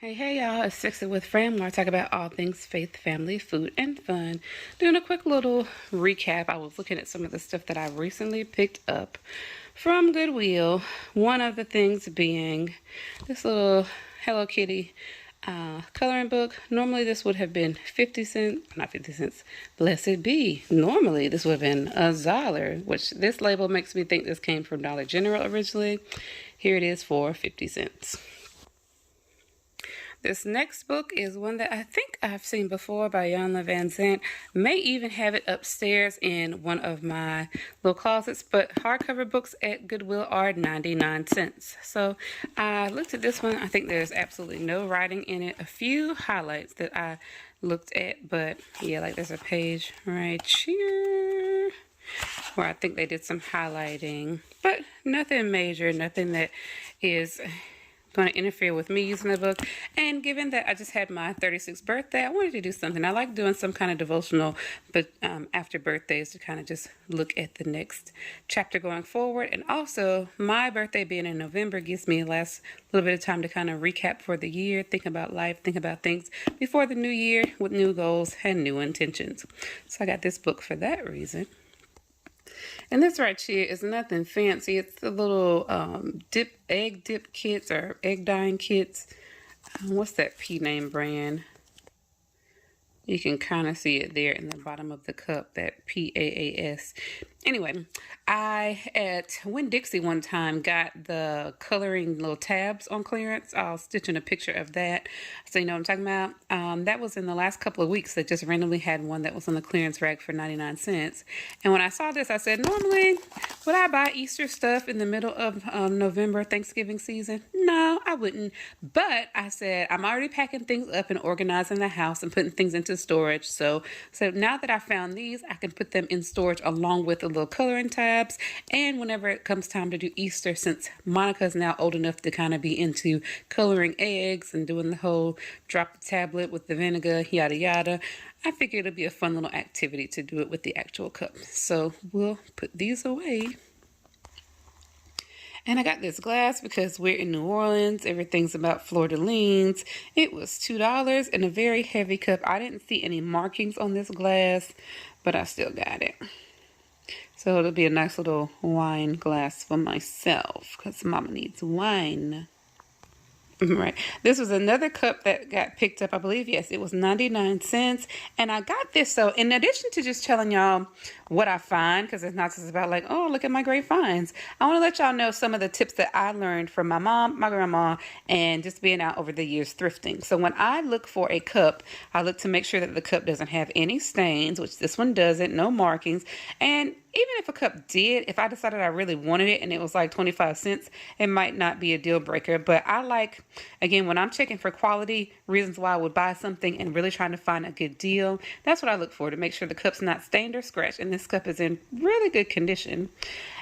Hey y'all, it's Fix It with Fran, where I talk about all things faith, family, food, and fun. Doing a quick little recap. I was looking at some of the stuff that I recently picked up from Goodwill. One of the things being this little Hello Kitty coloring book. Normally this would have been 50 cents, not 50 cents, blessed be. Normally this would have been $1, which this label makes me think this came from Dollar General originally. Here it is for 50 cents. This next book is one that I think I've seen before by Jan Van Zandt. May even have it upstairs in one of my little closets, but hardcover books at Goodwill are 99 cents. So I looked at this one. I think there's absolutely no writing in it. A few highlights that I looked at, but yeah, like there's a page right here where I think they did some highlighting, but nothing major, nothing that is going to interfere with me using the book. And given that I just had my 36th birthday, I wanted to do something. I like doing some kind of devotional, but after birthdays, to kind of just look at the next chapter going forward. And also, my birthday being in November gives me a last little bit of time to kind of recap for the year, think about life, think about things before the new year with new goals and new intentions. So I got this book for that reason. And this right here is nothing fancy. It's the little egg dip kits or egg dyeing kits. What's that P name brand? You can kind of see it there in the bottom of the cup, that PAAS. Anyway, I at Winn-Dixie one time got the coloring little tabs on clearance. I'll stitch in a picture of that so you know what I'm talking about. That was in the last couple of weeks. They just randomly had one that was on the clearance rack for 99 cents. And when I saw this, I said, normally, would I buy Easter stuff in the middle of November, Thanksgiving season? No, I wouldn't. But I said, I'm already packing things up and organizing the house and putting things into storage. So now that I found these, I can put them in storage along with the little coloring tabs. And whenever it comes time to do Easter, since Monica's now old enough to kind of be into coloring eggs and doing the whole drop the tablet with the vinegar, yada yada, I figured it'll be a fun little activity to do it with the actual cup. So we'll put these away. And I got this glass because we're in New Orleans. Everything's about fleur-de-lins. It was $2 and a very heavy cup. I didn't see any markings on this glass, but I still got it. So it'll be a nice little wine glass for myself because Mama needs wine. Right. This was another cup that got picked up, I believe. Yes, it was 99 cents. And I got this. So in addition to just telling y'all what I find, because it's not just about like, oh, look at my great finds. I want to let y'all know some of the tips that I learned from my mom, my grandma, and just being out over the years thrifting. So when I look for a cup, I look to make sure that the cup doesn't have any stains, which this one doesn't, no markings. And even if a cup did, if I decided I really wanted it and it was like 25 cents, it might not be a deal breaker. But I like, again, when I'm checking for quality, reasons why I would buy something and really trying to find a good deal, that's what I look for, to make sure the cup's not stained or scratched. And this cup is in really good condition.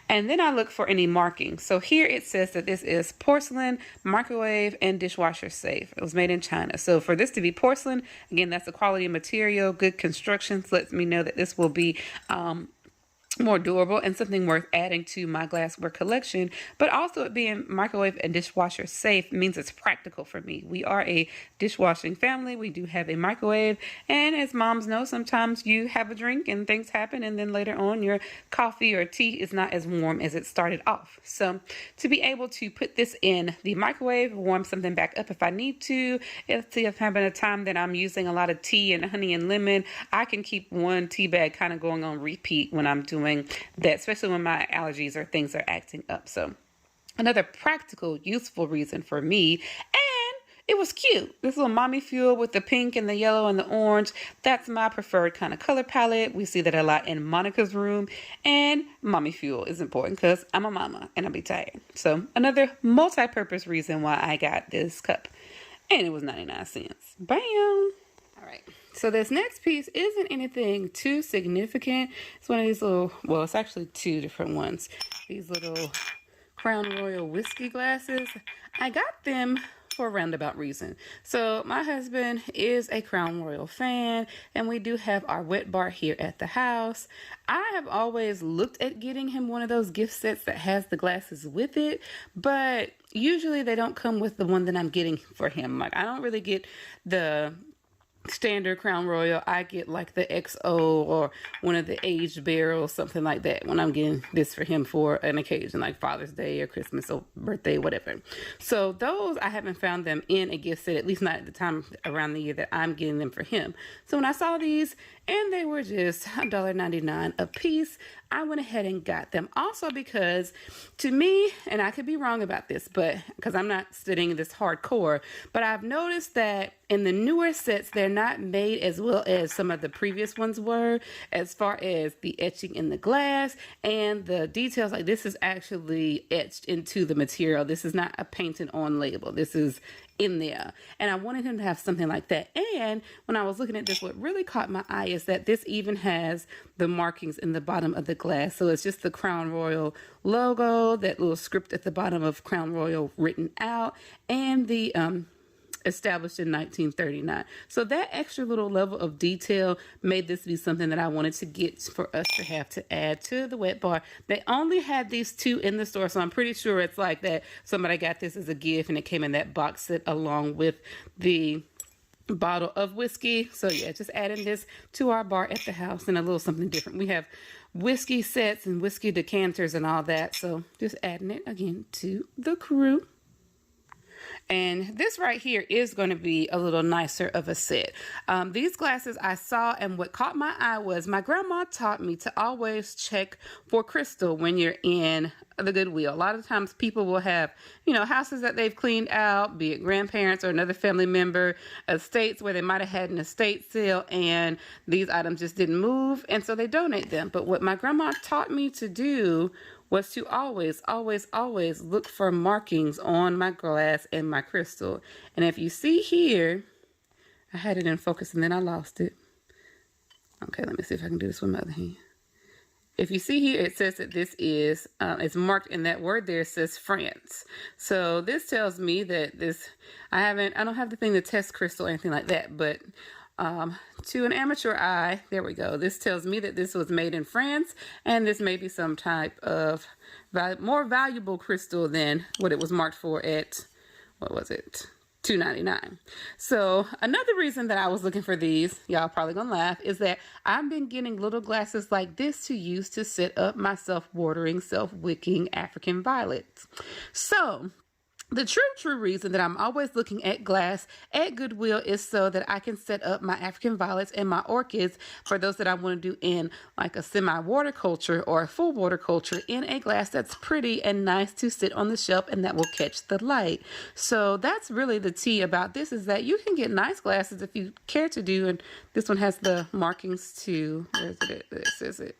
And then I look for any markings. So here it says that this is porcelain, microwave, and dishwasher safe. It was made in China. So for this to be porcelain, again, that's a quality material, good construction. So lets me know that this will be more durable and something worth adding to my glassware collection. But also it being microwave and dishwasher safe means it's practical for me. We are a dishwashing family. We do have a microwave, and as moms know, sometimes you have a drink and things happen, and then later on your coffee or tea is not as warm as it started off. So to be able to put this in the microwave, warm something back up if I need to, if I'm having a time that I'm using a lot of tea and honey and lemon, I can keep one tea bag kind of going on repeat when I'm doing that, especially when my allergies or things are acting up. So another practical, useful reason for me. And it was cute. This little mommy fuel with the pink and the yellow and the orange. That's my preferred kind of color palette. We see that a lot in Monica's room. And mommy fuel is important because I'm a mama and I'll be tired. So another multi-purpose reason why I got this cup. And it was 99 cents. Bam! All right, so this next piece isn't anything too significant. It's one of these little, well, it's actually two different ones. These little Crown Royal whiskey glasses. I got them for a roundabout reason. So my husband is a Crown Royal fan, and we do have our wet bar here at the house. I have always looked at getting him one of those gift sets that has the glasses with it, but usually they don't come with the one that I'm getting for him. Like, I don't really get the standard Crown Royal. I get like the XO or one of the aged barrels, something like that, when I'm getting this for him for an occasion like Father's Day or Christmas or birthday, whatever. So those, I haven't found them in a gift set, at least not at the time around the year that I'm getting them for him. So when I saw these and they were just $1.99 a piece, I went ahead and got them. Also because to me, and I could be wrong about this, but because I'm not studying this hardcore, but I've noticed that in the newer sets, they're not made as well as some of the previous ones were, as far as the etching in the glass and the details. Like, this is actually etched into the material. This is not a painted on label. This is in there. And I wanted him to have something like that. And when I was looking at this, what really caught my eye is that this even has the markings in the bottom of the glass. So it's just the Crown Royal logo, that little script at the bottom of Crown Royal written out, and the established in 1939. So that extra little level of detail made this be something that I wanted to get for us to have to add to the wet bar. They only had these two in the store, so I'm pretty sure it's like that somebody got this as a gift and it came in that box set along with the bottle of whiskey. So yeah, just adding this to our bar at the house and a little something different. We have whiskey sets and whiskey decanters and all that, so just adding it again to the crew. And this right here is going to be a little nicer of a set. These glasses I saw, and what caught my eye was my grandma taught me to always check for crystal when you're in the Goodwill. A lot of times people will have, you know, houses that they've cleaned out, be it grandparents or another family member, estates where they might have had an estate sale and these items just didn't move, and so they donate them. But what my grandma taught me to do was to always, always, always look for markings on my glass and my crystal. And if you see here, I had it in focus and then I lost it. Okay, let me see if I can do this with my other hand. If you see here, it says that this is, it's marked in that word there, it says France. So this tells me that this, I don't have the thing to test crystal or anything like that, but to an amateur eye, there we go. This tells me that this was made in France, and this may be some type of more valuable crystal than what it was marked for at, what was it? $2.99. So another reason that I was looking for these, y'all probably gonna laugh, is that I've been getting little glasses like this to use to set up my self-watering, self-wicking African violets. So the true reason that I'm always looking at glass at Goodwill is so that I can set up my African violets and my orchids, for those that I want to do in like a semi-watercolor or a full watercolor, in a glass that's pretty and nice to sit on the shelf and that will catch the light. So that's really the tea about this, is that you can get nice glasses if you care to do, and this one has the markings too. Where is it? This is it.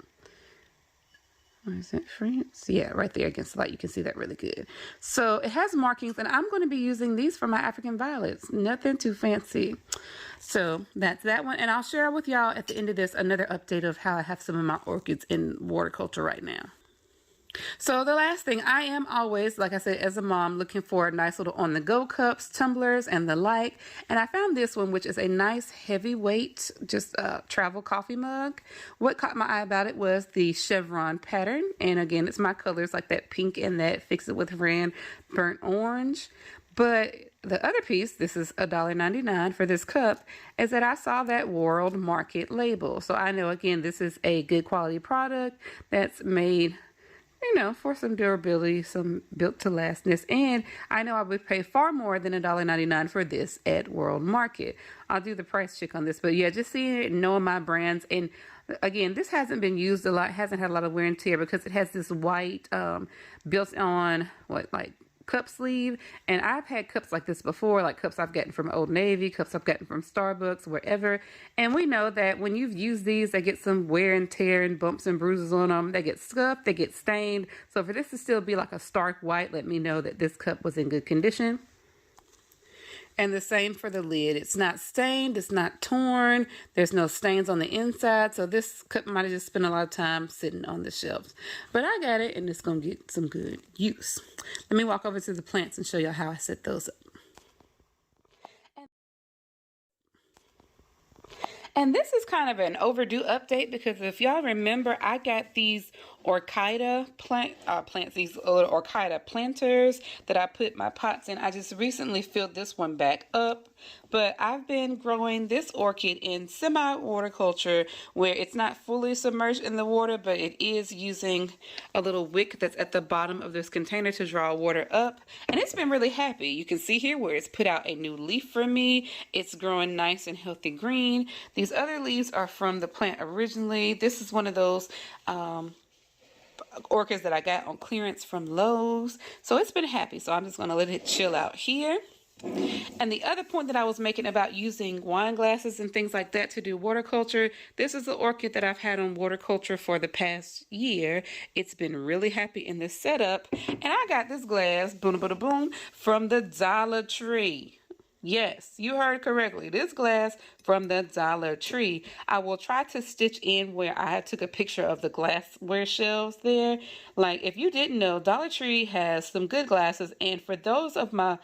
Where is it? France? Yeah, right there against the light. You can see that really good. So it has markings, and I'm going to be using these for my African violets. Nothing too fancy. So that's that one. And I'll share with y'all at the end of this another update of how I have some of my orchids in watercolor right now. So the last thing, I am always, like I said, as a mom, looking for nice little on-the-go cups, tumblers, and the like. And I found this one, which is a nice heavyweight, just travel coffee mug. What caught my eye about it was the chevron pattern. And again, it's my colors, like that pink and that Fix It with Fran burnt orange. But the other piece, this is $1.99 for this cup, is that I saw that WorldMarket label. So I know, again, this is a good quality product that's made, you know, for some durability, some built to lastness. And I know I would pay far more than $1.99 for this at WorldMarket. I'll do the price check on this, but yeah, just seeing it and knowing my brands. And again, this hasn't been used a lot, hasn't had a lot of wear and tear, because it has this white built on, like cup sleeve. And I've had cups like this before, like cups I've gotten from Old Navy, cups I've gotten from Starbucks, wherever. And we know that when you've used these, they get some wear and tear and bumps and bruises on them. They get scuffed, they get stained. So for this to still be like a stark white, let me know that this cup was in good condition. And the same for the lid. It's not stained, it's not torn, there's no stains on the inside. So this cup might have just spent a lot of time sitting on the shelves. But I got it, and it's going to get some good use. Let me walk over to the plants and show you how I set those up. And this is kind of an overdue update, because if y'all remember, I got these Orchida plants, these little Orchida planters that I put my pots in. I just recently filled this one back up, but I've been growing this orchid in semi-water culture where it's not fully submerged in the water, but it is using a little wick that's at the bottom of this container to draw water up, and it's been really happy. You can see here where it's put out a new leaf for me. It's growing nice and healthy green. These other leaves are from the plant originally. This is one of those orchids that I got on clearance from Lowe's, so it's been happy. So I'm just going to let it chill out here. And the other point that I was making about using wine glasses and things like that to do water culture, this is the orchid that I've had on water culture for the past year. It's been really happy in this setup, and I got this glass, boom, boom, boom, from the Dollar Tree. Yes, you heard correctly. This glass from the Dollar Tree. I will try to stitch in where I took a picture of the glassware shelves there. Like, if you didn't know, Dollar Tree has some good glasses. And for those of my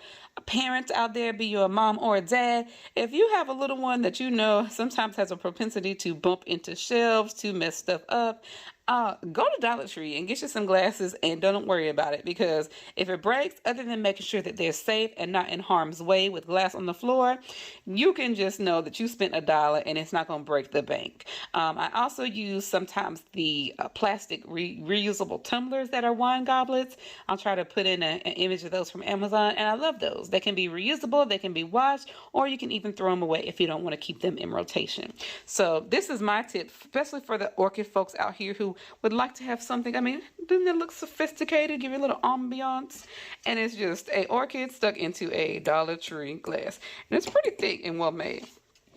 parents out there, be you a mom or a dad, if you have a little one that you know sometimes has a propensity to bump into shelves, to mess stuff up, go to Dollar Tree and get you some glasses, and don't worry about it, because if it breaks, other than making sure that they're safe and not in harm's way with glass on the floor, you can just know that you spent $1 and it's not going to break the bank. I also use sometimes the plastic reusable tumblers that are wine goblets. I'll try to put in an image of those from Amazon, and I love those. They can be reusable, they can be washed, or you can even throw them away if you don't want to keep them in rotation. So this is my tip, especially for the orchid folks out here who would like to have something, I mean, doesn't it look sophisticated, give you a little ambiance? And it's just a orchid stuck into a Dollar Tree glass. And it's pretty thick and well made.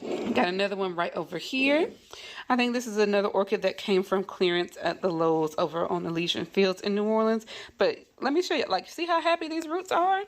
Got another one right over here. I think this is another orchid that came from clearance at the Lowe's over on Elysian Fields in New Orleans. But let me show you, like, see how happy these roots are?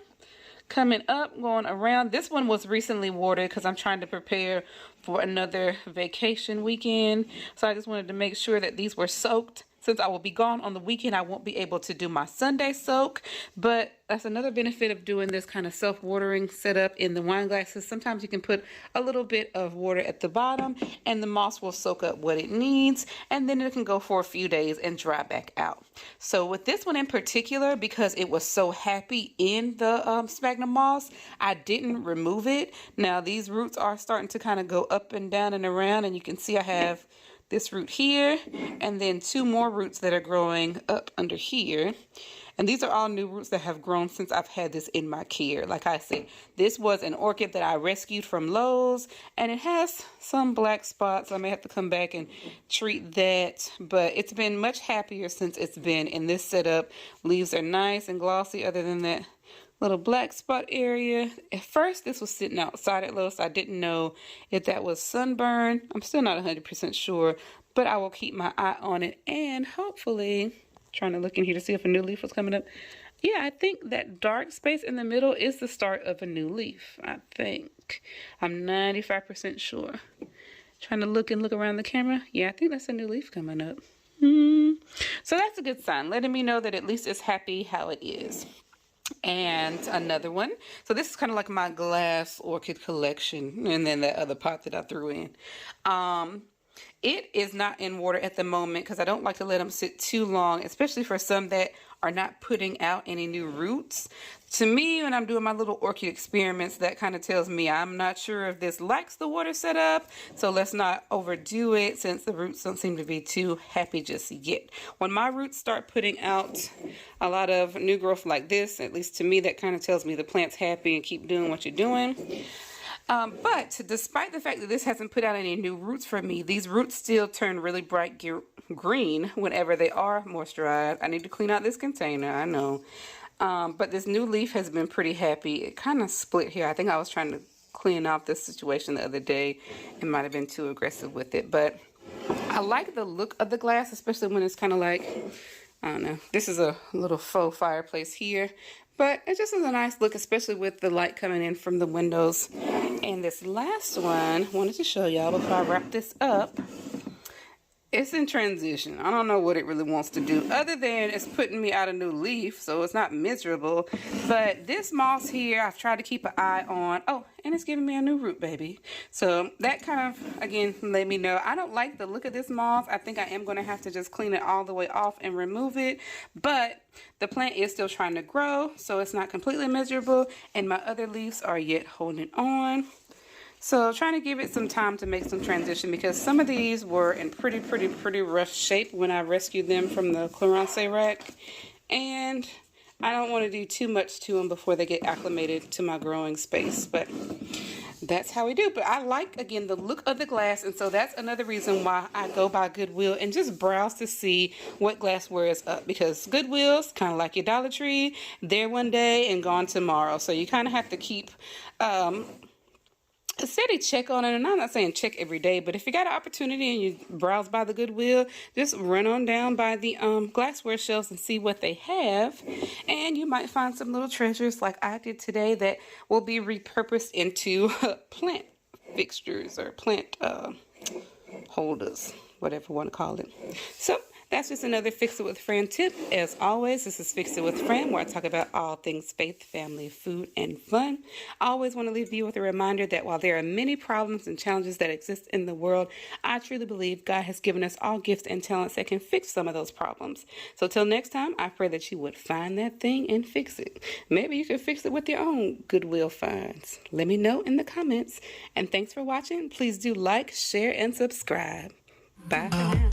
Coming up, going around. This one was recently watered because I'm trying to prepare for another vacation weekend. So I just wanted to make sure that these were soaked. Since I will be gone on the weekend, I won't be able to do my Sunday soak. But that's another benefit of doing this kind of self-watering setup in the wine glasses. Sometimes you can put a little bit of water at the bottom and the moss will soak up what it needs. And then it can go for a few days and dry back out. So with this one in particular, because it was so happy in the sphagnum moss, I didn't remove it. Now these roots are starting to kind of go up and down and around. And you can see I have this root here, and then 2 more roots that are growing up under here. And these are all new roots that have grown since I've had this in my care. Like I said, this was an orchid that I rescued from Lowe's, and it has some black spots. I may have to come back and treat that, but it's been much happier since it's been in this setup. Leaves are nice and glossy other than that little black spot area. At first, this was sitting outside at Lowe's. So I didn't know if that was sunburn. I'm still not 100% sure, but I will keep my eye on it. And hopefully, trying to look in here to see if a new leaf was coming up. Yeah, I think that dark space in the middle is the start of a new leaf, I think. I'm 95% sure. Trying to look around the camera. Yeah, I think that's a new leaf coming up. So that's a good sign, letting me know that at least it's happy how it is. And another one. So this is kind of like my glass orchid collection, and then that other pot that I threw in. It is not in water at the moment because I don't like to let them sit too long, especially for some that are not putting out any new roots. To me, when I'm doing my little orchid experiments, that kind of tells me I'm not sure if this likes the water setup, so let's not overdo it since the roots don't seem to be too happy just yet. When my roots start putting out a lot of new growth like this, at least to me, that kind of tells me the plant's happy and keep doing what you're doing. But despite the fact that this hasn't put out any new roots for me, these roots still turn really bright green whenever they are moisturized. I need to clean out this container, I know. But this new leaf has been pretty happy. It kind of split here. I think I was trying to clean out this situation the other day. It might have been too aggressive with it. But I like the look of the glass, especially when it's kind of like, I don't know. This is a little faux fireplace here. But it just is a nice look, especially with the light coming in from the windows. And this last one, I wanted to show y'all before I wrap this up. It's in transition. I don't know what it really wants to do other than it's putting me out a new leaf, so it's not miserable. But this moss here, I've tried to keep an eye on. Oh, and it's giving me a new root, baby. So that kind of, again, let me know. I don't like the look of this moss. I think I am going to have to just clean it all the way off and remove it. But the plant is still trying to grow, so it's not completely miserable. And my other leaves are yet holding on. So trying to give it some time to make some transition because some of these were in pretty rough shape when I rescued them from the clearance rack. And I don't want to do too much to them before they get acclimated to my growing space. But that's how we do. But I like, again, the look of the glass. And so that's another reason why I go by Goodwill and just browse to see what glassware is up. Because Goodwill's kind of like your Dollar Tree. There one day and gone tomorrow. So you kind of have to keep a steady check on it. And I'm not saying check every day, but if you got an opportunity and you browse by the Goodwill, just run on down by the glassware shelves and see what they have, and you might find some little treasures like I did today that will be repurposed into plant fixtures or plant holders, whatever you want to call it. So that's just another Fix It with Fran tip. As always, this is Fix It with Fran, where I talk about all things faith, family, food, and fun. I always want to leave you with a reminder that while there are many problems and challenges that exist in the world, I truly believe God has given us all gifts and talents that can fix some of those problems. So till next time, I pray that you would find that thing and fix it. Maybe you can fix it with your own Goodwill finds. Let me know in the comments. And thanks for watching. Please do like, share, and subscribe. Bye for now.